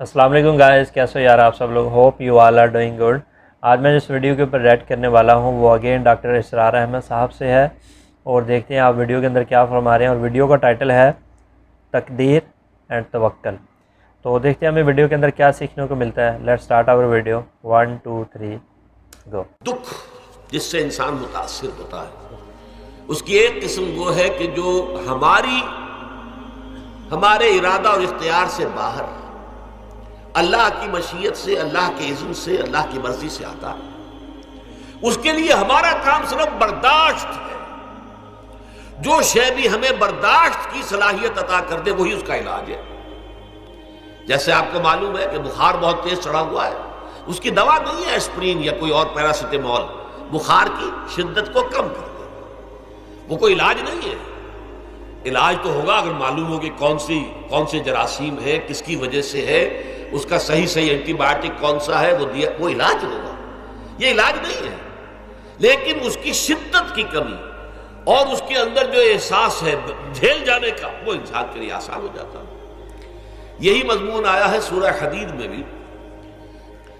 السلام علیکم گائز، کیسے ہو یار آپ سب لوگ؟ Hope you all are doing good. آج میں جس ویڈیو کے اوپر ریٹ کرنے والا ہوں وہ اگین ڈاکٹر اسرار احمد صاحب سے ہے، اور دیکھتے ہیں آپ ویڈیو کے اندر کیا فرما رہے ہیں۔ اور ویڈیو کا ٹائٹل ہے تقدیر اینڈ توکل۔ تو دیکھتے ہیں ہمیں ویڈیو کے اندر کیا سیکھنے کو ملتا ہے۔ Let's start our video. 1 2 3 go. دکھ جس سے انسان متاثر ہوتا ہے اس کی ایک قسم وہ ہے کہ جو ہمارے ارادہ اور اختیار سے باہر، اللہ کی مشیت سے، اللہ کے اذن سے، اللہ کی مرضی سے آتا ہے۔ اس کے لیے ہمارا کام صرف برداشت ہے۔ جو شے بھی ہمیں برداشت کی صلاحیت عطا کر دے وہی اس کا علاج ہے۔ جیسے آپ کو معلوم ہے کہ بخار بہت تیز چڑھا ہوا ہے، اس کی دوا نہیں ہے ایسپرین یا کوئی اور پیراسیٹامول، بخار کی شدت کو کم کر دے، وہ کوئی علاج نہیں ہے۔ علاج تو ہوگا اگر معلوم ہو کہ کون سے جراثیم ہے، کس کی وجہ سے ہے، اس کا صحیح اینٹی بایوٹک کون سا ہے، وہ علاج ہوگا۔ یہ علاج نہیں ہے، لیکن اس کی شدت کی کمی اور اس کے اندر جو احساس ہے جھیل جانے کا، وہ انسان کے لیے آسان ہو جاتا ہے۔ یہی مضمون آیا ہے سورہ حدید میں بھی،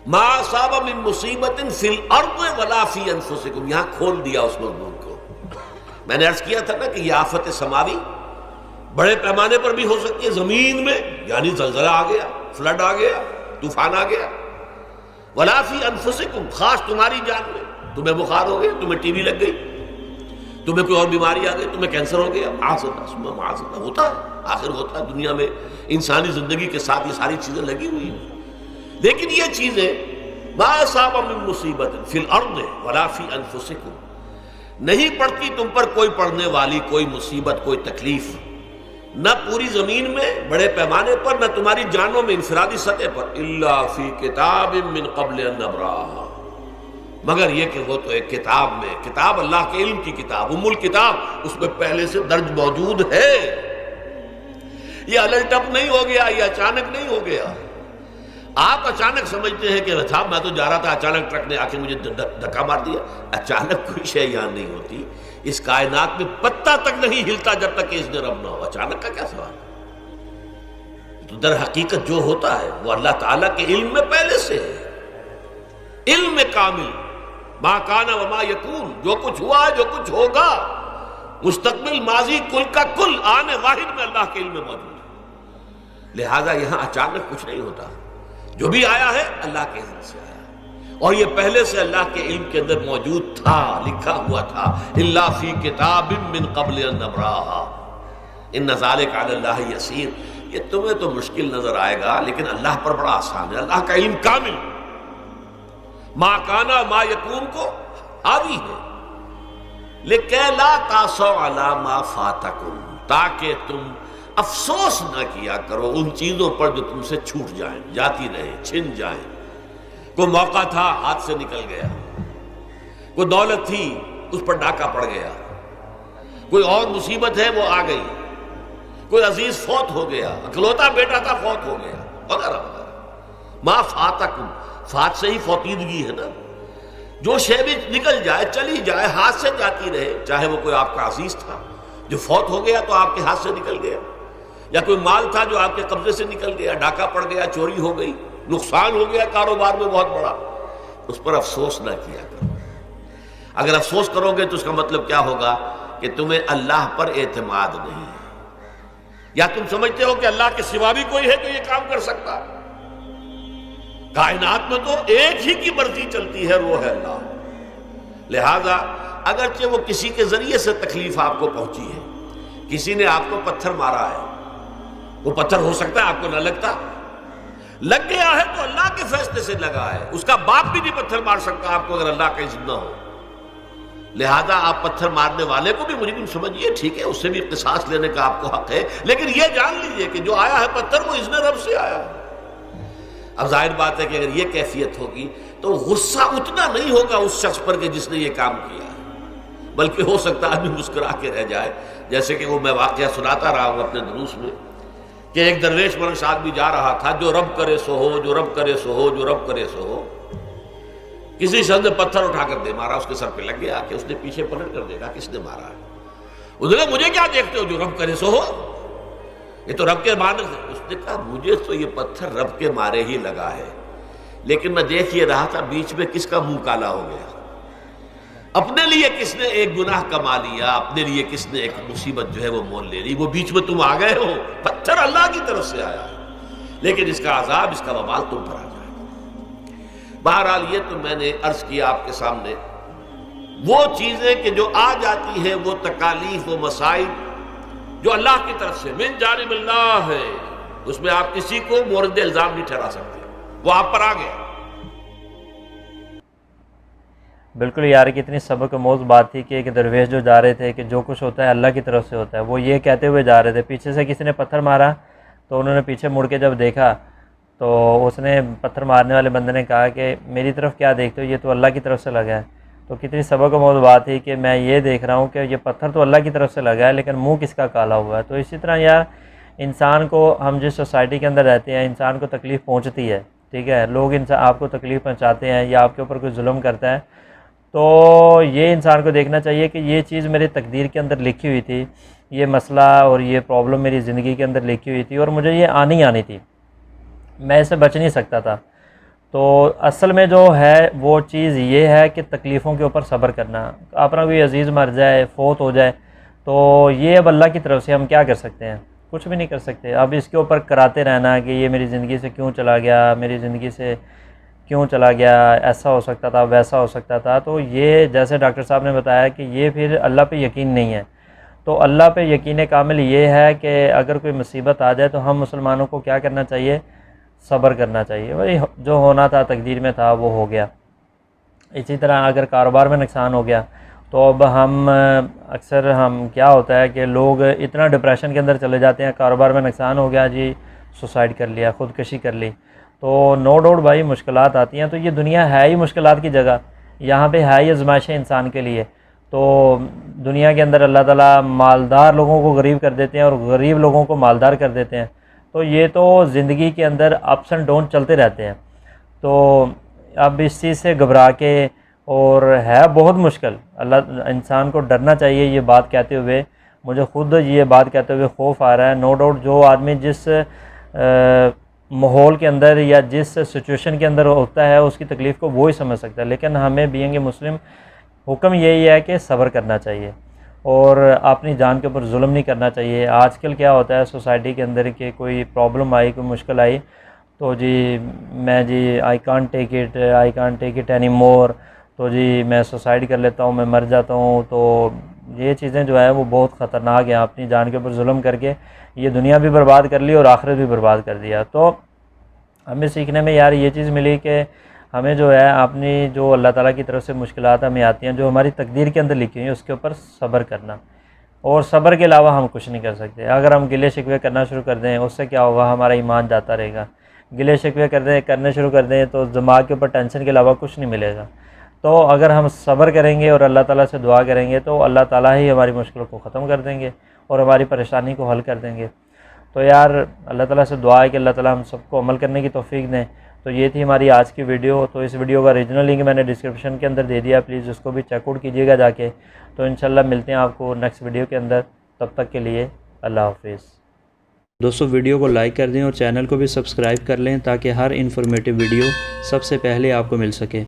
ما اصاب من مصیبت فی الارض ولا فی انفسکم، یہاں کھول دیا اس مضمون کو۔ میں نے عرض کیا تھا نا کہ یہ آفت سماوی بڑے پیمانے پر بھی ہو سکتی ہے، زمین میں یعنی زلزلہ آ گیا، فلڈ آ گیا، طوفان آ گیا، ولا فی انفسکم، خاص تمہاری جان میں، تمہیں بخار ہو گیا، تمہیں ٹی وی لگ گئی، تمہیں کوئی اور بیماری آ گئی، تمہیں کینسر ہو گیا، معاذ اللہ ہوتا ہے، آخر ہوتا ہے۔ دنیا میں انسانی زندگی کے ساتھ یہ ساری چیزیں لگی ہوئی ہیں، لیکن یہ چیزیں ما اصاب من مصیبت فی الارض ولا فی انفسکم، نہیں پڑتی تم پر کوئی پڑنے والی کوئی مصیبت، کوئی تکلیف، نہ پوری زمین میں بڑے پیمانے پر، نہ تمہاری جانوں میں انفرادی سطح پر، الا فی کتاب من قبل ان نبراہا، مگر یہ کہ وہ تو ایک کتاب میں، کتاب اللہ کے علم کی کتاب، ام الکتاب، اس میں پہلے سے درج موجود ہے۔ یہ الٹ اپ نہیں ہو گیا، یہ اچانک نہیں ہو گیا۔ آپ اچانک سمجھتے ہیں کہ صاحب میں تو جا رہا تھا، اچانک ٹرک نے آ کے مجھے دھکا مار دیا۔ اچانک کوئی شے یہاں نہیں ہوتی، اس کائنات میں پتہ تک نہیں ہلتا جب تک کہ اذن رب نہ ہو۔ اچانک کا کیا سوال ہے؟ تو در حقیقت جو ہوتا ہے وہ اللہ تعالیٰ کے علم میں پہلے سے ہے، علم کامل، ما کان وما یکون، جو کچھ ہوا جو کچھ ہوگا، مستقبل، ماضی، کل کا کل، آنے واحد میں اللہ کے علم میں موجود ہے۔ لہذا یہاں اچانک کچھ نہیں ہوتا، جو بھی آیا ہے اللہ کے علم سے آیا، اور یہ پہلے سے اللہ کے علم کے اندر موجود تھا، لکھا ہوا تھا، الا فی کتاب من قبل ان نبراہا ان ذلک علی اللہ یسیر۔ یہ تمہیں تو مشکل نظر آئے گا لیکن اللہ پر بڑا آسان ہے، اللہ کا علم کامل، ما کانا ما یکون کو حاوی ہے۔ لکہ لا تاسوا علی ما فاتکم، تاکہ تم افسوس نہ کیا کرو ان چیزوں پر جو تم سے چھوٹ جائیں، جاتی رہیں، چھن جائیں۔ کوئی موقع تھا ہاتھ سے نکل گیا، کوئی دولت تھی اس پر ڈاکہ پڑ گیا، کوئی اور مصیبت ہے وہ آ گئی، کوئی عزیز فوت ہو گیا، اکلوتا بیٹا تھا فوت ہو گیا، وغیرہ وغیرہ۔ ما فاتکم، فات سے ہی فوتیدگی ہے نا، جو شے بھی نکل جائے، چلی جائے، ہاتھ سے جاتی رہے، چاہے وہ کوئی آپ کا عزیز تھا جو فوت ہو گیا تو آپ کے ہاتھ سے نکل گیا، یا کوئی مال تھا جو آپ کے قبضے سے نکل گیا، ڈاکہ پڑ گیا، چوری ہو گئی، نقصان ہو گیا کاروبار میں بہت بڑا، اس پر افسوس نہ کیا کرو۔ اگر افسوس کرو گے تو اس کا مطلب کیا ہوگا کہ تمہیں اللہ پر اعتماد نہیں ہے، یا تم سمجھتے ہو کہ اللہ کے سوا بھی کوئی ہے تو یہ کام کر سکتا۔ کائنات میں تو ایک ہی کی مرضی چلتی ہے، وہ ہے اللہ۔ لہذا اگرچہ وہ کسی کے ذریعے سے تکلیف آپ کو پہنچی ہے، کسی نے آپ کو پتھر مارا ہے، وہ پتھر ہو سکتا ہے آپ کو نہ لگتا، لگ گیا ہے تو اللہ کے فیصلے سے لگا ہے، اس کا باپ بھی نہیں پتھر مار سکتا آپ کو اگر اللہ کا اذن نہ ہو۔ لہذا آپ پتھر مارنے والے کو بھی مجرم سمجھیے، ٹھیک ہے، اس سے بھی قصاص لینے کا آپ کو حق ہے، لیکن یہ جان لیجئے کہ جو آیا ہے پتھر وہ اذن رب سے آیا ہے۔ اب ظاہر بات ہے کہ اگر یہ کیفیت ہوگی تو غصہ اتنا نہیں ہوگا اس شخص پر کہ جس نے یہ کام کیا ہے، بلکہ ہو سکتا ہے آدمی مسکرا کے رہ جائے، جیسے کہ وہ میں واقعہ سناتا رہا ہوں اپنے دروس میں کہ ایک درویش مرش آدمی جا رہا تھا، جو رب کرے سو ہو، جو رب کرے سو ہو، جو رب کرے سو ہو۔ کسی شخص نے پتھر اٹھا کر دے مارا، اس کے سر پہ لگ گیا کہ اس نے پیچھے پلٹ کر دیکھا کس نے مارا ہے۔ اس نے کہا مجھے کیا دیکھتے ہو، جو رب کرے سو ہو، یہ تو رب کے معنی سے۔ نے کہا مجھے تو یہ پتھر رب کے مارے ہی لگا ہے، لیکن میں دیکھ یہ رہا تھا بیچ میں کس کا منہ کالا ہو گیا، اپنے لیے کس نے ایک گناہ کما لیا، اپنے لیے کس نے ایک مصیبت جو ہے وہ مول لے لی، وہ بیچ میں تم آ گئے ہو، پتھر اللہ کی طرف سے آیا ہے لیکن اس کا عذاب، اس کا وبال تم پر آ جائے گا۔ بہرحال یہ تو میں نے عرض کیا آپ کے سامنے، وہ چیزیں کہ جو آ جاتی ہیں، وہ تکالیف و مصائب جو اللہ کی طرف سے من جانب اللہ ہے، اس میں آپ کسی کو مورد الزام نہیں ٹھہرا سکتے، وہ آپ پر آ گیا۔ بالکل یار، کتنی سبق آموز بات تھی کہ ایک درویش جو جا رہے تھے کہ جو کچھ ہوتا ہے اللہ کی طرف سے ہوتا ہے، وہ یہ کہتے ہوئے جا رہے تھے، پیچھے سے کسی نے پتھر مارا تو انہوں نے پیچھے مڑ کے جب دیکھا تو اس نے پتھر مارنے والے بندے نے کہا کہ میری طرف کیا دیکھتے ہو، یہ تو اللہ کی طرف سے لگا ہے۔ تو کتنی سبق آموز بات تھی کہ میں یہ دیکھ رہا ہوں کہ یہ پتھر تو اللہ کی طرف سے لگا ہے لیکن منہ کس کا کالا ہوا ہے۔ تو اسی طرح یار انسان کو، ہم جس سوسائٹی کے اندر رہتے ہیں، انسان کو تکلیف پہنچتی ہے، ٹھیک ہے، لوگ آپ کو تکلیف پہنچاتے ہیں یا آپ کے اوپر کوئی ظلم کرتا ہے، تو یہ انسان کو دیکھنا چاہیے کہ یہ چیز میری تقدیر کے اندر لکھی ہوئی تھی، یہ مسئلہ اور یہ پرابلم میری زندگی کے اندر لکھی ہوئی تھی اور مجھے یہ آنی تھی، میں اسے بچ نہیں سکتا تھا۔ تو اصل میں جو ہے وہ چیز یہ ہے کہ تکلیفوں کے اوپر صبر کرنا، اپنا کوئی عزیز مر جائے، فوت ہو جائے، تو یہ اب اللہ کی طرف سے ہم کیا کر سکتے ہیں؟ کچھ بھی نہیں کر سکتے۔ اب اس کے اوپر کراتے رہنا کہ یہ میری زندگی سے کیوں چلا گیا، میری زندگی سے کیوں چلا گیا، ایسا ہو سکتا تھا، ویسا ہو سکتا تھا، تو یہ جیسے ڈاکٹر صاحب نے بتایا کہ یہ پھر اللہ پہ یقین نہیں ہے۔ تو اللہ پہ یقین کامل یہ ہے کہ اگر کوئی مصیبت آ جائے تو ہم مسلمانوں کو کیا کرنا چاہیے؟ صبر کرنا چاہیے، وہی جو ہونا تھا تقدیر میں تھا وہ ہو گیا۔ اسی طرح اگر کاروبار میں نقصان ہو گیا تو اب ہم اکثر کیا ہوتا ہے کہ لوگ اتنا ڈپریشن کے اندر چلے جاتے ہیں، کاروبار میں نقصان ہو گیا جی، سوسائڈ کر لیا، خودکشی کر لی۔ تو نو ڈاؤٹ بھائی مشکلات آتی ہیں، تو یہ دنیا ہے ہی مشکلات کی جگہ، یہاں پہ ہے ہی آزمائشیں انسان کے لیے۔ تو دنیا کے اندر اللہ تعالیٰ مالدار لوگوں کو غریب کر دیتے ہیں اور غریب لوگوں کو مالدار کر دیتے ہیں، تو یہ تو زندگی کے اندر اپس اینڈ ڈاؤن چلتے رہتے ہیں۔ تو اب اس چیز سے گھبرا کے، اور ہے بہت مشکل، انسان کو ڈرنا چاہیے یہ بات کہتے ہوئے، مجھے خود یہ بات کہتے ہوئے خوف آ رہا ہے۔ نو ڈاؤٹ جو آدمی جس ماحول کے اندر یا جس سچویشن کے اندر ہوتا ہے اس کی تکلیف کو وہی سمجھ سکتا ہے، لیکن ہمیں بینگ مسلم حکم یہی ہے کہ صبر کرنا چاہیے اور اپنی جان کے اوپر ظلم نہیں کرنا چاہیے۔ آج کل کیا ہوتا ہے سوسائٹی کے اندر کہ کوئی پرابلم آئی، کوئی مشکل آئی تو جی I can't take it any more, تو جی میں سوسائڈ کر لیتا ہوں، میں مر جاتا ہوں۔ تو یہ چیزیں جو ہے وہ بہت خطرناک ہیں، اپنی جان کے اوپر ظلم کر کے یہ دنیا بھی برباد کر لی اور آخرت بھی برباد کر دیا۔ تو ہمیں سیکھنے میں یار یہ چیز ملی کہ ہمیں جو ہے اپنی جو اللہ تعالیٰ کی طرف سے مشکلات ہمیں آتی ہیں، جو ہماری تقدیر کے اندر لکھی ہوئی ہیں، اس کے اوپر صبر کرنا، اور صبر کے علاوہ ہم کچھ نہیں کر سکتے۔ اگر ہم گلے شکوے کرنا شروع کر دیں اس سے کیا ہوگا؟ ہمارا ایمان جاتا رہے گا۔ گلے شکوے کرنے شروع کر دیں تو دماغ کے اوپر ٹینشن کے علاوہ کچھ نہیں ملے گا۔ تو اگر ہم صبر کریں گے اور اللہ تعالیٰ سے دعا کریں گے تو اللہ تعالیٰ ہی ہماری مشکلوں کو ختم کر دیں گے اور ہماری پریشانی کو حل کر دیں گے۔ تو یار اللہ تعالیٰ سے دعا ہے کہ اللہ تعالیٰ ہم سب کو عمل کرنے کی توفیق دیں۔ تو یہ تھی ہماری آج کی ویڈیو۔ تو اس ویڈیو کا اوریجنل لنک میں نے ڈسکرپشن کے اندر دے دیا، پلیز اس کو بھی چیک آؤٹ کیجیے گا جا کے۔ تو انشاءاللہ ملتے ہیں آپ کو نیکسٹ ویڈیو کے اندر، تب تک کے لیے اللہ حافظ۔ دوستو ویڈیو کو لائک کر دیں اور چینل کو بھی سبسکرائب کر لیں تاکہ ہر انفارمیٹیو ویڈیو سب سے پہلے آپ کو مل سکے۔